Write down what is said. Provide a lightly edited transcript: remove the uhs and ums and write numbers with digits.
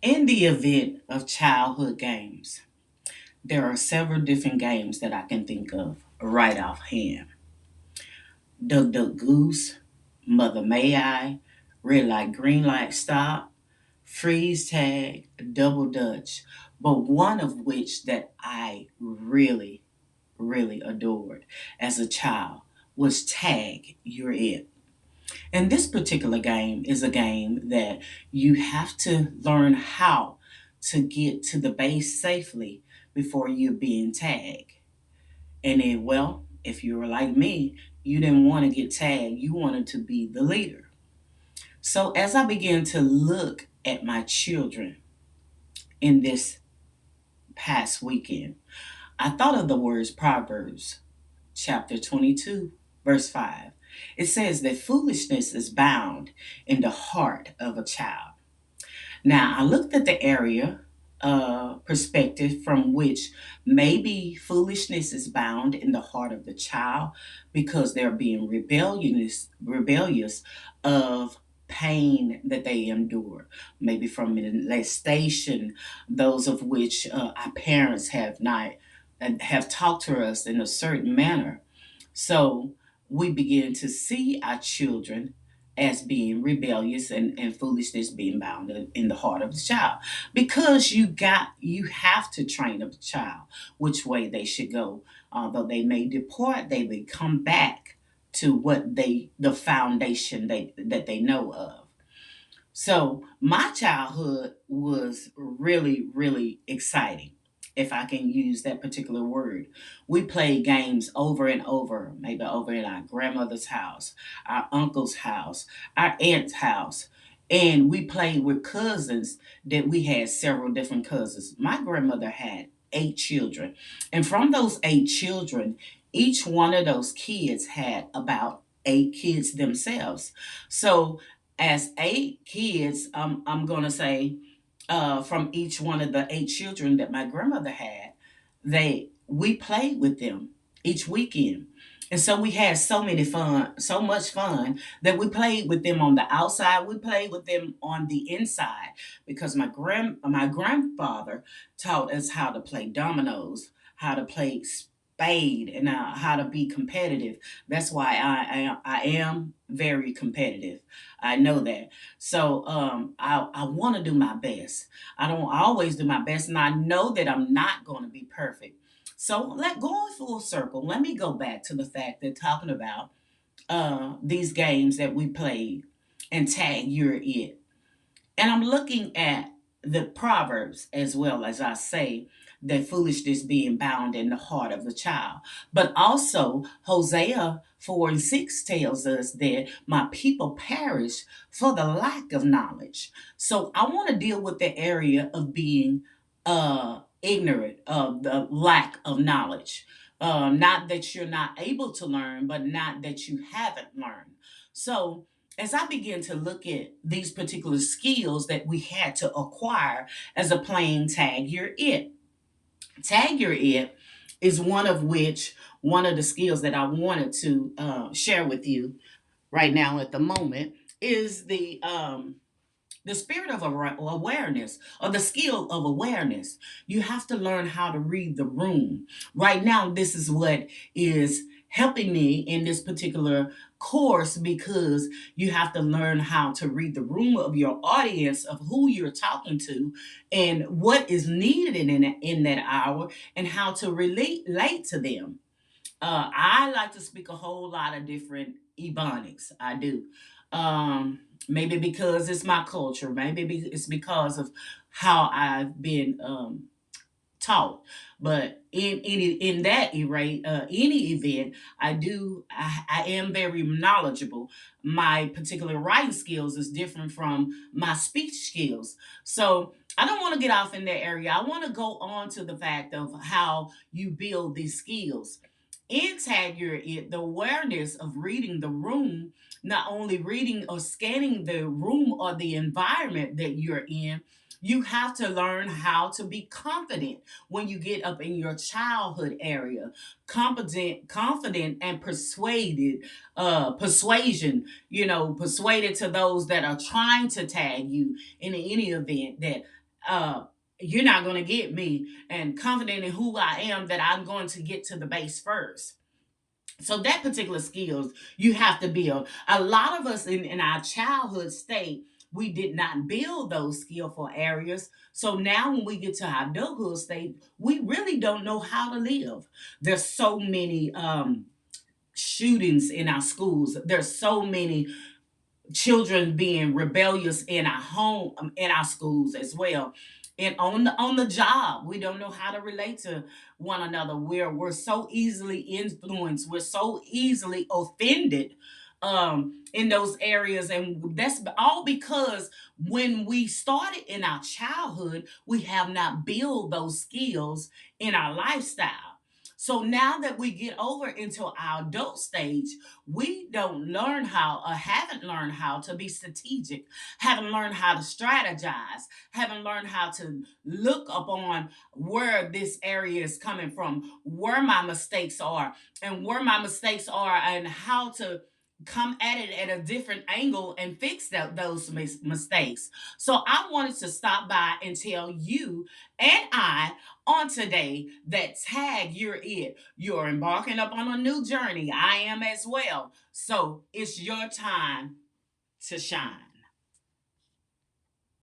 In the event of childhood games, there are several different games that I can think of right offhand. Duck Duck Goose, Mother May I, Red Light, Green Light, Stop, Freeze Tag, Double Dutch, but one of which that I really adored as a child was Tag You're It. And this particular game is a game that you have to learn how to get to the base safely before you're being tagged. And then, well, if you were like me, you didn't want to get tagged, you wanted to be the leader. So as I began to look at my children in this past weekend, I thought of the words Proverbs chapter 22, verse 5. It says that foolishness is bound in the heart of a child. Now, I looked at the area perspective from which maybe foolishness is bound in the heart of the child because they're being rebellious of pain that they endure, maybe from molestation, those of which our parents have not have talked to us in a certain manner. So we begin to see our children as being rebellious and foolishness being bound in the heart of the child, because you have to train a child which way they should go. Although they may depart, they may come back to what they the foundation that they know of. So my childhood was really exciting, if I can use that particular word. We played games over and over, maybe over in our grandmother's house, our uncle's house, our aunt's house. And we played with cousins that we had several different cousins. My grandmother had 8 children. And from those 8 children, each one of those kids had about 8 kids themselves. So as 8 kids, I'm going to say from each one of the 8 children that my grandmother had, they we played with them each weekend. And so we had so much fun that we played with them on the outside. We played with them on the inside because my grandfather taught us how to play dominoes, how to play spade, and how to be competitive. That's why I am very competitive. I know that. So I want to do my best. I don't always do my best, and I know that I'm not going to be perfect. So let going full circle. Let me go back to the fact that talking about these games that we played and tag you're it. And I'm looking at the Proverbs as well as I say that foolishness being bound in the heart of the child. But also, Hosea 4 and 6 tells us that my people perish for the lack of knowledge. So I want to deal with the area of being ignorant of the lack of knowledge. Not that you're not able to learn, but not that you haven't learned. So as I began to look at these particular skills that we had to acquire as a playing tag, you're it. Tag you're it is one of the skills that I wanted to share with you right now at the moment is the spirit of awareness or the skill of awareness. You have to learn how to read the room. Right now, this is what is helping me in this particular course because you have to learn how to read the room of your audience, of who you're talking to, and what is needed in that hour, and how to relate to them. I like to speak a whole lot of different ebonics. I do. Maybe because it's my culture. Maybe it's because of how I've been taught. But in that any event, I am very knowledgeable. My particular writing skills is different from my speech skills. So I don't want to get off in that area. I want to go on to the fact of how you build these skills. Integrate it, the awareness of reading the room, not only reading or scanning the room or the environment that you're in. You have to learn how to be confident when you get up in your childhood area. Confident and persuasion, persuaded to those that are trying to tag you in any event that uh, you're not going to get me, and confident in who I am that I'm going to get to the base first. So that particular skills you have to build. A lot of us in our childhood state, we did not build those skillful areas. So now when we get to our adulthood state, we really don't know how to live. There's so many shootings in our schools. There's so many children being rebellious in our home, in our schools as well, and on the job we don't know how to relate to one another. We're so easily influenced, we're so easily offended in those areas, and that's all because when we started in our childhood we have not built those skills in our lifestyle. So now that we get over into our adult stage, we don't learn how or haven't learned how to be strategic, haven't learned how to strategize, haven't learned how to look upon where this area is coming from, where my mistakes are, and how to come at it at a different angle and fix those mistakes. So I wanted to stop by and tell you and I on today that tag, you're it. You're embarking up on a new journey. I am as well. So it's your time to shine.